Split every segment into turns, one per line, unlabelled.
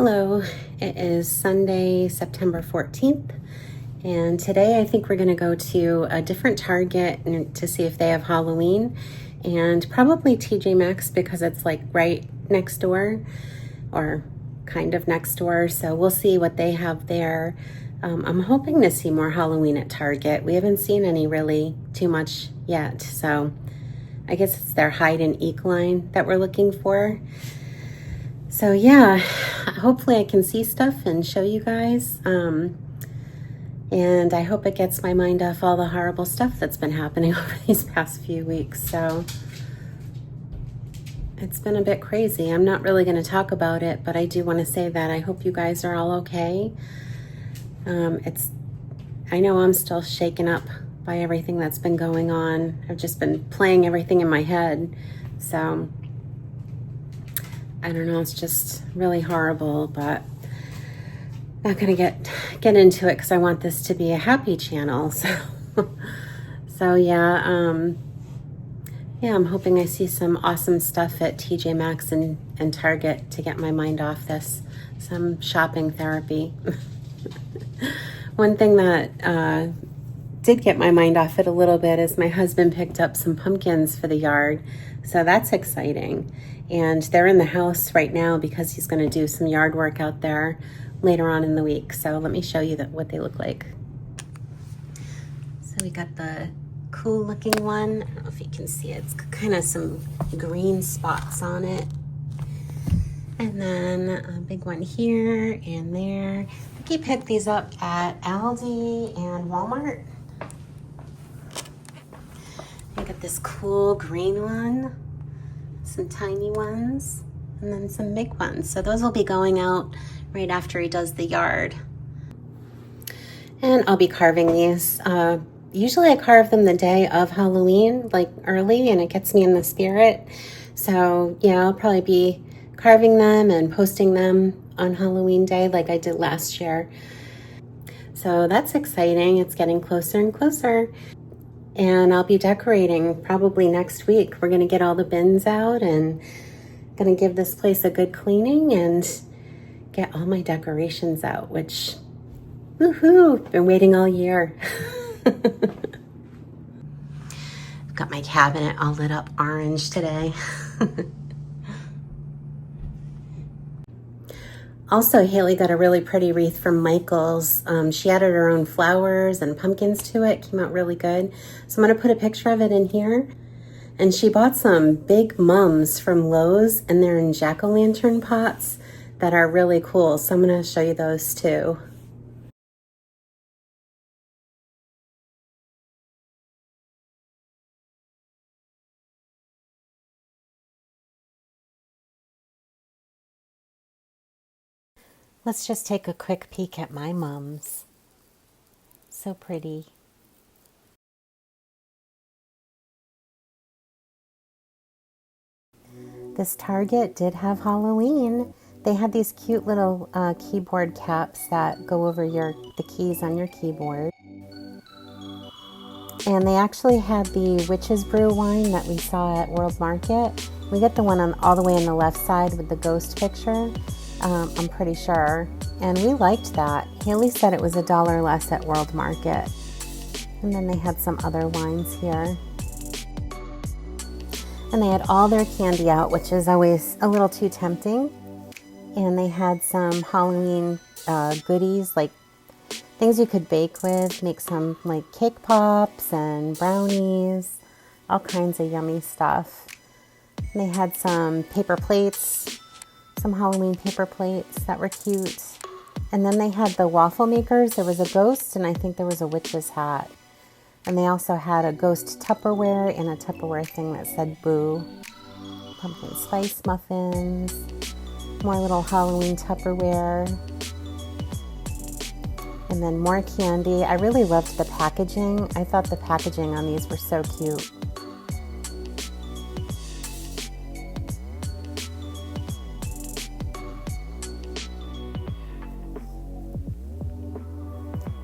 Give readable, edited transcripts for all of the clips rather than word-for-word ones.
Hello, it is Sunday, September 14th, and today I think we're going to go to a different Target to see if they have Halloween, and probably TJ Maxx because it's like right next door, or kind of next door, so we'll see what they have there. I'm hoping to see more Halloween at Target. We haven't seen any really too much yet, so I guess it's their hide and eek line that we're looking for. So yeah, hopefully I can see stuff and show you guys. And I hope it gets my mind off all the horrible stuff that's been happening over these past few weeks. So it's been a bit crazy. I'm not really going to talk about it, but I do want to say that I hope you guys are all okay. I know I'm still shaken up by everything that's been going on. I've just been playing everything in my head. So I don't know, it's just really horrible, but not gonna get into it because I want this to be a happy channel. So yeah, I'm hoping I see some awesome stuff at TJ Maxx and Target to get my mind off this. Some shopping therapy. One thing that did get my mind off it a little bit is my husband picked up some pumpkins for the yard, so that's exciting. And they're in the house right now because he's going to do some yard work out there later on in the week. So let me show you what they look like. So we got the cool looking one. I don't know if you can see it. It's kind of some green spots on it. And then a big one here and there. I think he picked these up at Aldi and Walmart. I got this cool green one, some tiny ones, and then some big ones. So those will be going out right after he does the yard. And I'll be carving these. Usually I carve them the day of Halloween, like early, and it gets me in the spirit. So yeah, I'll probably be carving them and posting them on Halloween day like I did last year. So that's exciting. It's getting closer and closer. And I'll be decorating probably next week. We're going to get all the bins out and going to give this place a good cleaning and get all my decorations out, which, woohoo, been waiting all year. I've got my cabinet all lit up orange today. Also, Haley got a really pretty wreath from Michael's. She added her own flowers and pumpkins to it. Came out really good. So I'm going to put a picture of it in here. And she bought some big mums from Lowe's, and they're in jack-o'-lantern pots that are really cool. So I'm going to show you those too. Let's just take a quick peek at my mums. So pretty. This Target did have Halloween. They had these cute little keyboard caps that go over the keys on your keyboard. And they actually had the Witch's Brew wine that we saw at World Market. We get the one all the way on the left side with the ghost picture. I'm pretty sure. And we liked that. Haley said it was $1 less at World Market. And then they had some other wines here. And they had all their candy out, which is always a little too tempting. And they had some Halloween goodies, like things you could bake with, make some like cake pops and brownies, all kinds of yummy stuff. And they had some paper plates, some Halloween paper plates that were cute. And then they had the waffle makers. There was a ghost, and I think there was a witch's hat. And they also had a ghost Tupperware and a Tupperware thing that said boo. Pumpkin spice muffins, more little Halloween Tupperware, and then more candy. I really loved the packaging. I thought the packaging on these were so cute.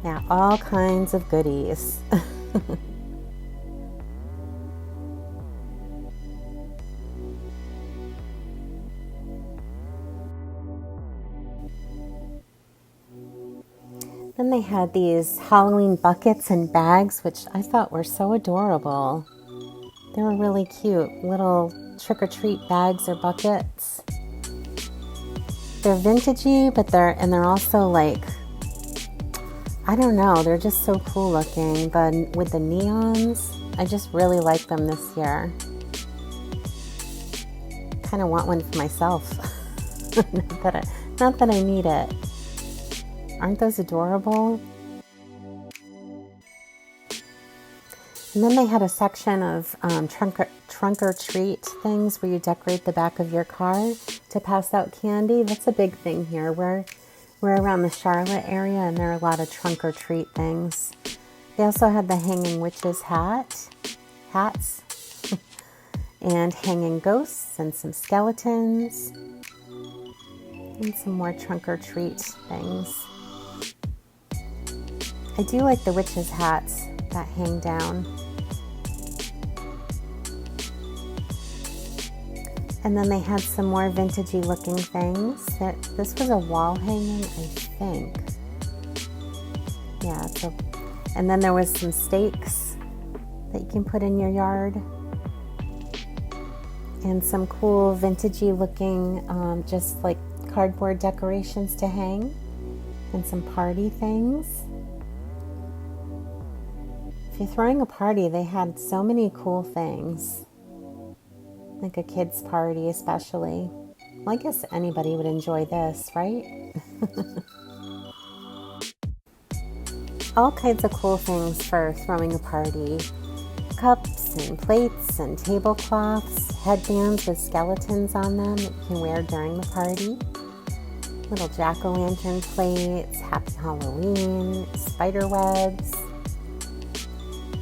Yeah, all kinds of goodies. Then they had these Halloween buckets and bags, which I thought were so adorable. They were really cute, little trick-or-treat bags or buckets. They're vintagey, but they're also like, I don't know, they're just so cool looking. But with the neons, I just really like them this year. Kind of want one for myself. Not that I need it. Aren't those adorable? And then they had a section of trunk or treat things where you decorate the back of your car to pass out candy. That's a big thing here. We're around the Charlotte area, and there are a lot of trunk or treat things. They also had the hanging witches hats, and hanging ghosts and some skeletons, and some more trunk or treat things. I do like the witches hats that hang down. And then they had some more vintagey looking things. This was a wall hanging, I think. Yeah, and then there was some stakes that you can put in your yard. And some cool vintagey looking, just like cardboard decorations to hang. And some party things. If you're throwing a party, they had so many cool things. Like a kid's party especially. Well, I guess anybody would enjoy this, right? All kinds of cool things for throwing a party. Cups and plates and tablecloths, headbands with skeletons on them that you can wear during the party. Little jack-o'-lantern plates, Happy Halloween, spider webs,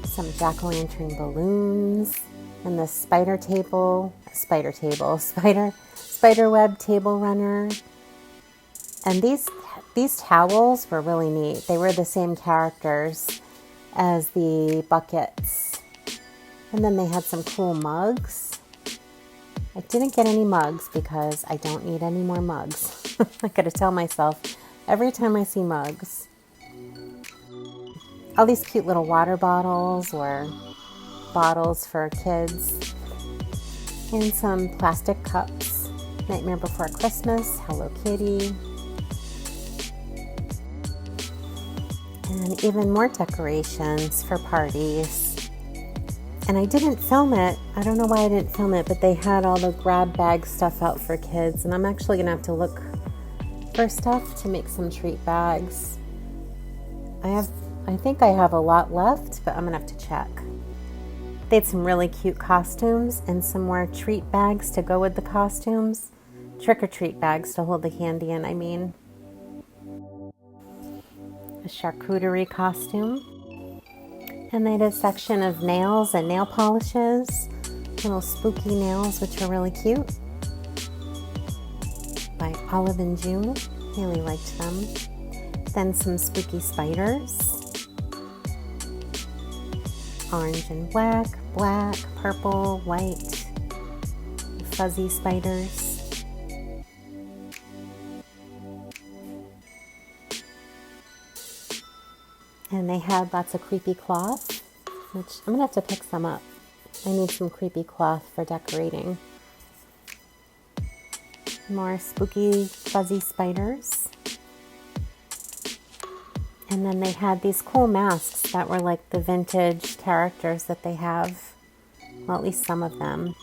some jack-o'-lantern balloons, and the spider web table runner. And these towels were really neat. They were the same characters as the buckets. And then they had some cool mugs. I didn't get any mugs because I don't need any more mugs. I gotta tell myself every time I see mugs. All these cute little water bottles or bottles for kids, and some plastic cups, Nightmare Before Christmas, Hello Kitty, and even more decorations for parties. And I didn't film it. I don't know why I didn't film it, but they had all the grab bag stuff out for kids, and I'm actually gonna have to look for stuff to make some treat bags. I think I have a lot left, but I'm gonna have to check. They had some really cute costumes and some more treat bags to go with the costumes. Trick-or-treat bags to hold the candy in, I mean. A charcuterie costume. And they had a section of nails and nail polishes. Little spooky nails, which are really cute. By Olive and June. Really liked them. Then some spooky spiders. Orange and black, purple, white, fuzzy spiders. And they had lots of creepy cloth, which I'm gonna have to pick some up. I need some creepy cloth for decorating. More spooky, fuzzy spiders. And then they had these cool masks that were like the vintage characters that they have. Well, at least some of them.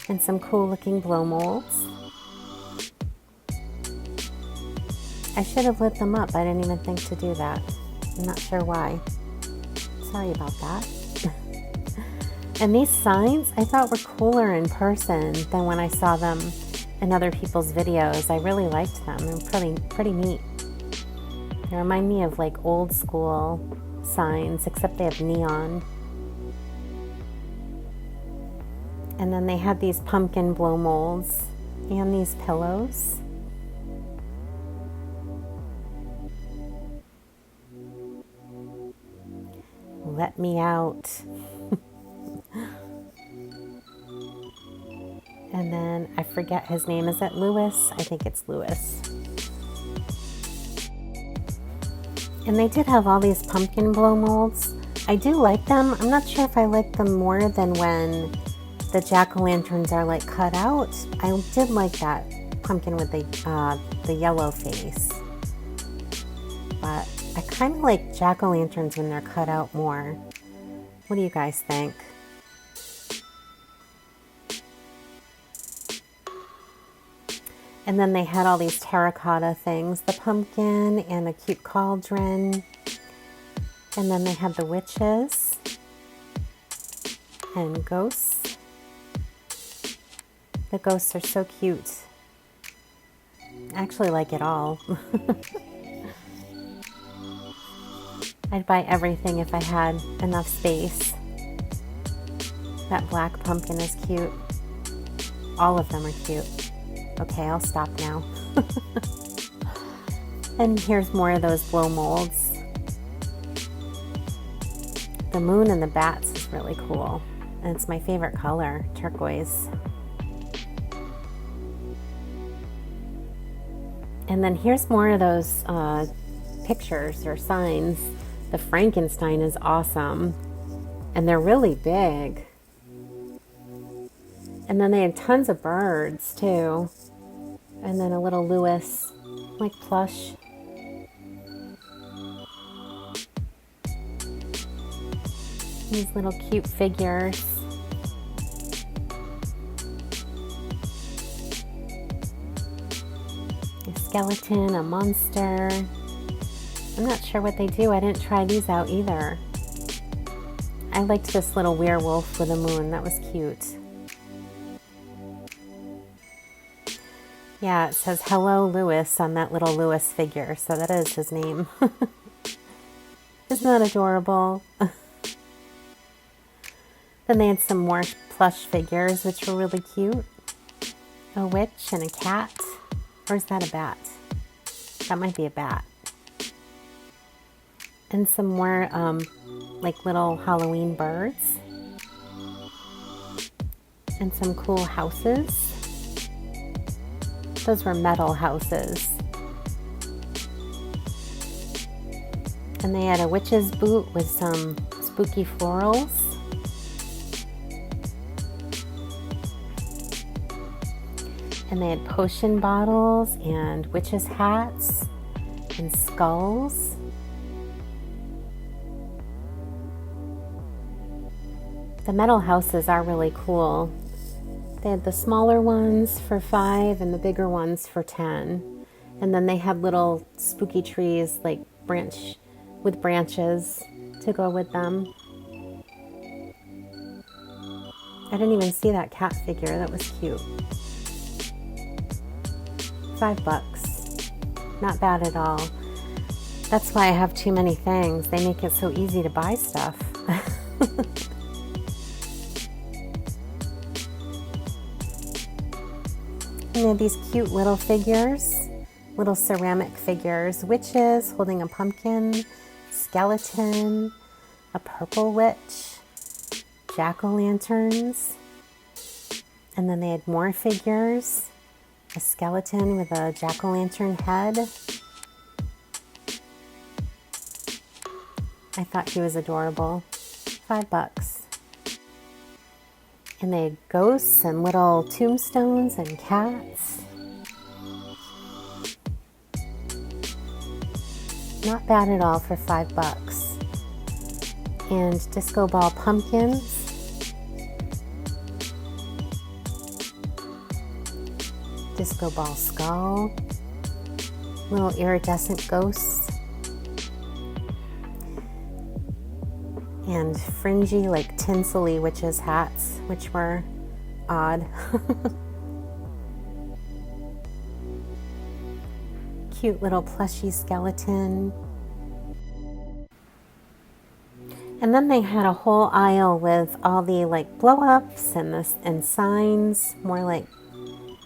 And some cool looking blow molds. I should have lit them up. I didn't even think to do that. I'm not sure why. Sorry about that. And these signs I thought were cooler in person than when I saw them in other people's videos. I really liked them. They're pretty neat. They remind me of like old school signs, except they have neon. And then they had these pumpkin blow molds and these pillows. Let me out. And then I forget his name. Is it Lewis? I think it's Lewis. And they did have all these pumpkin blow molds. I do like them. I'm not sure if I like them more than when the jack-o'-lanterns are like cut out. I did like that pumpkin with the yellow face. But I kind of like jack-o'-lanterns when they're cut out more. What do you guys think? And then they had all these terracotta things, the pumpkin and a cute cauldron. And then they had the witches and ghosts. The ghosts are so cute. I actually like it all. I'd buy everything if I had enough space. That black pumpkin is cute. All of them are cute. Okay, I'll stop now. And here's more of those blow molds. The moon and the bats is really cool. And it's my favorite color, turquoise. And then here's more of those pictures or signs. The Frankenstein is awesome. And they're really big. And then they had tons of birds too. And then a little Lewis, like plush. These little cute figures. A skeleton, a monster. I'm not sure what they do. I didn't try these out either. I liked this little werewolf with a moon. That was cute. Yeah, it says Hello Lewis on that little Lewis figure, so that is his name. Isn't that adorable? Then they had some more plush figures, which were really cute. A witch and a cat. Or is that a bat? That might be a bat. And some more like little Halloween birds. And some cool houses. Those were metal houses. And they had a witch's boot with some spooky florals. And they had potion bottles and witches' hats and skulls. The metal houses are really cool. They had the smaller ones for $5 and the bigger ones for $10. And then they had little spooky trees like with branches to go with them. I didn't even see that cat figure. That was cute. $5. Not bad at all. That's why I have too many things. They make it so easy to buy stuff. And they have these cute little figures, little ceramic figures, witches holding a pumpkin, skeleton, a purple witch, jack-o'-lanterns, and then they had more figures, a skeleton with a jack-o'-lantern head. I thought he was adorable. $5. And they had ghosts and little tombstones and cats. Not bad at all for $5. And disco ball pumpkins. Disco ball skull. Little iridescent ghosts. And fringy, like tinsely witches' hats, which were odd. Cute little plushy skeleton. And then they had a whole aisle with all the like blow-ups and signs, more like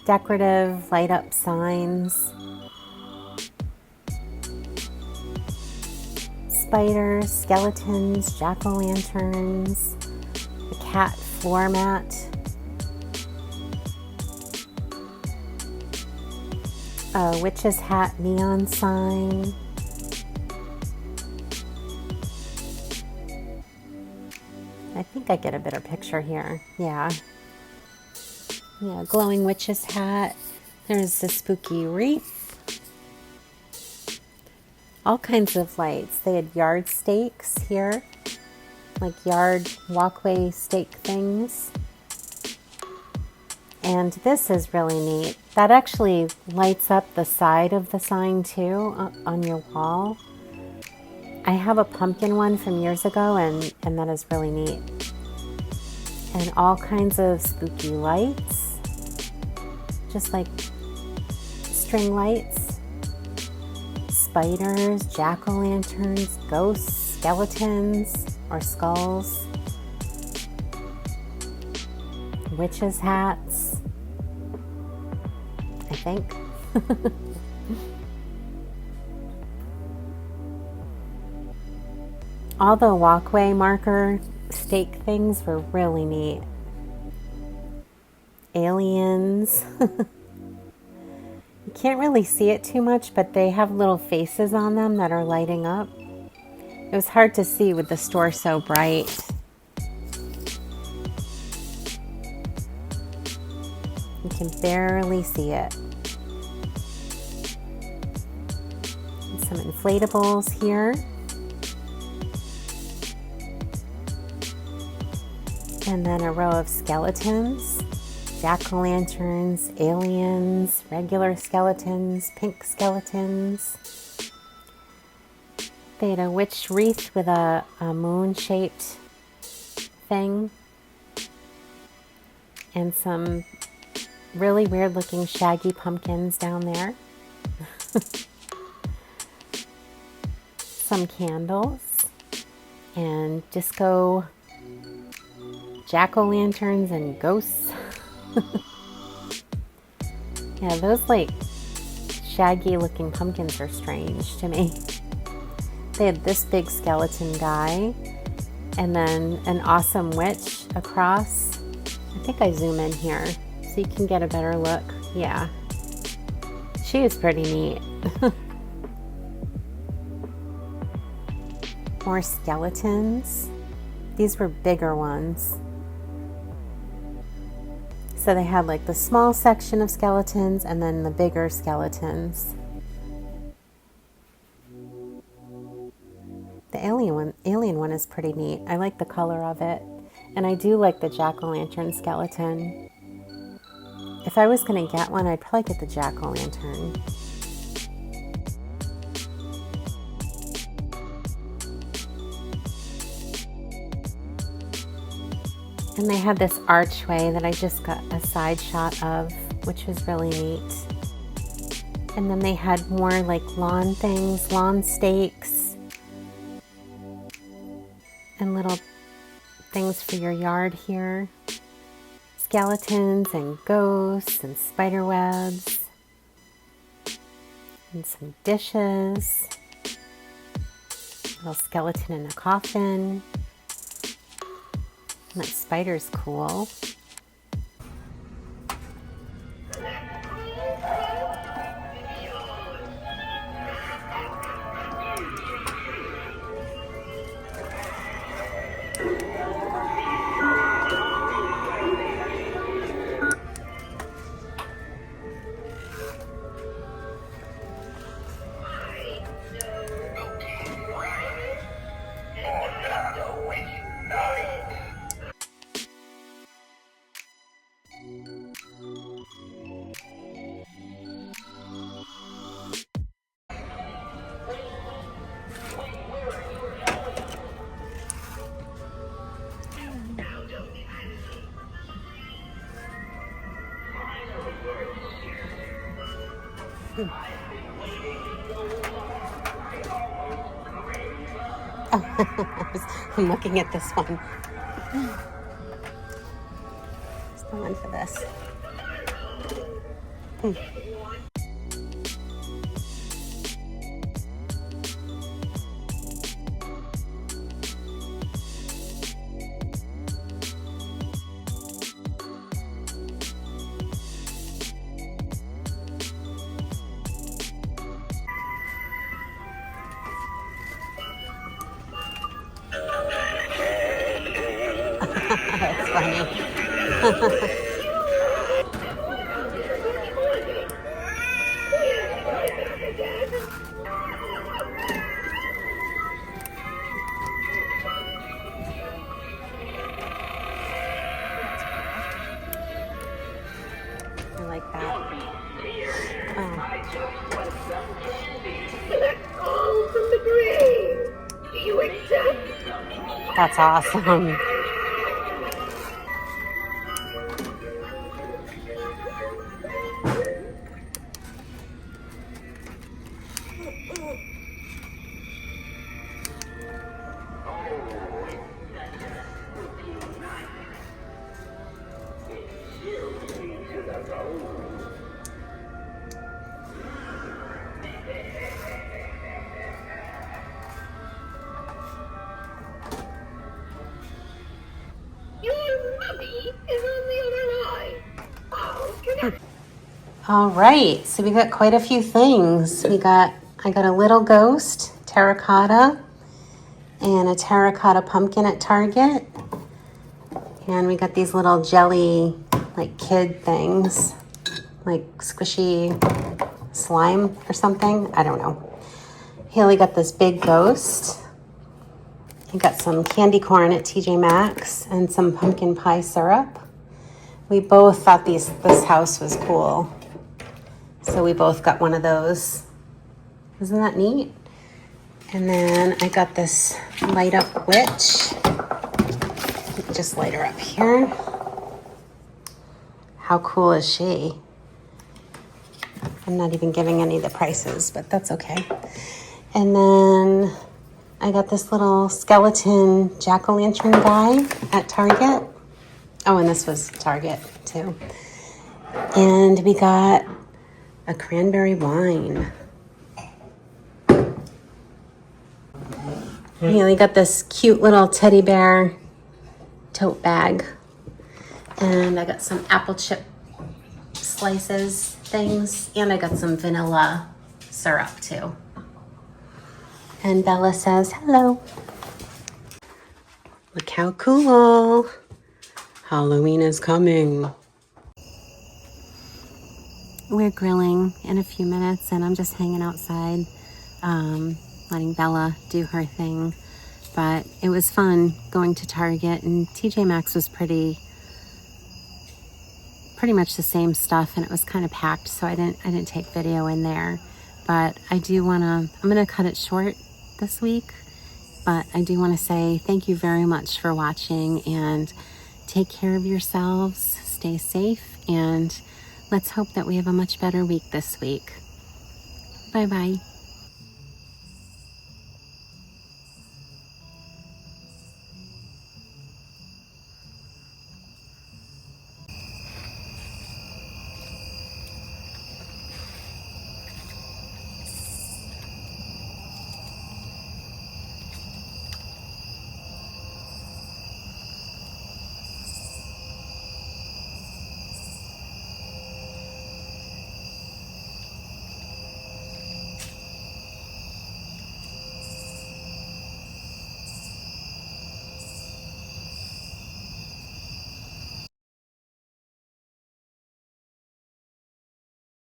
decorative light-up signs. Spiders, skeletons, jack-o'-lanterns, a cat floor mat, a witch's hat neon sign, think I get a better picture here. Yeah. Yeah, glowing witch's hat. There's the spooky wreath. All kinds of lights. They had yard stakes here, like yard walkway stake things. And this is really neat. That actually lights up the side of the sign too on your wall. I have a pumpkin one from years ago, and that is really neat. And all kinds of spooky lights, just like string lights, spiders, jack-o'-lanterns, ghosts, skeletons or skulls, witches' hats, I think. All the walkway marker stake things were really neat. Aliens. You can't really see it too much, but they have little faces on them that are lighting up. It was hard to see with the store so bright. You can barely see it. And some inflatables here. And then a row of skeletons, jack-o'-lanterns, aliens, regular skeletons, pink skeletons. They had a witch wreath with a moon-shaped thing. And some really weird-looking shaggy pumpkins down there. Some candles and disco jack-o'-lanterns and ghosts. Yeah, those like shaggy looking pumpkins are strange to me. They had this big skeleton guy and then an awesome witch across. I think I zoom in here so you can get a better look. Yeah, she is pretty neat. More skeletons. These were bigger ones. So they had like the small section of skeletons and then the bigger skeletons. The alien one is pretty neat. I like the color of it. And I do like the jack-o'-lantern skeleton. If I was going to get one, I'd probably get the jack-o'-lantern. And they had this archway that I just got a side shot of, which was really neat. And then they had more like lawn things, lawn stakes, and little things for your yard here. Skeletons and ghosts and spider webs. And some dishes. Little skeleton in a coffin. And that spider's cool. I'm looking at this one. There's the one for this. That's funny. I like that. Oh. That's awesome. All right, so we got quite a few things. I got a little ghost, terracotta, and a terracotta pumpkin at Target. And we got these little jelly, like kid things, like squishy slime or something. I don't know. Haley got this big ghost. I got some candy corn at TJ Maxx and some pumpkin pie syrup. We both thought this house was cool. So we both got one of those. Isn't that neat? And then I got this light up witch. Just light her up here. How cool is she? I'm not even giving any of the prices, but that's okay. And then I got this little skeleton jack-o'-lantern guy at Target. Oh, and this was Target too. And we got a cranberry wine. We got this cute little teddy bear tote bag. And I got some apple chip slices things. And I got some vanilla syrup too. And Bella says hello. Look how cool. Halloween is coming. We're grilling in a few minutes and I'm just hanging outside, letting Bella do her thing. But it was fun going to Target, and TJ Maxx was pretty much the same stuff, and it was kind of packed, so I didn't take video in there. But I'm gonna cut it short this week, but I do want to say thank you very much for watching, and take care of yourselves, stay safe, and let's hope that we have a much better week this week. Bye-bye.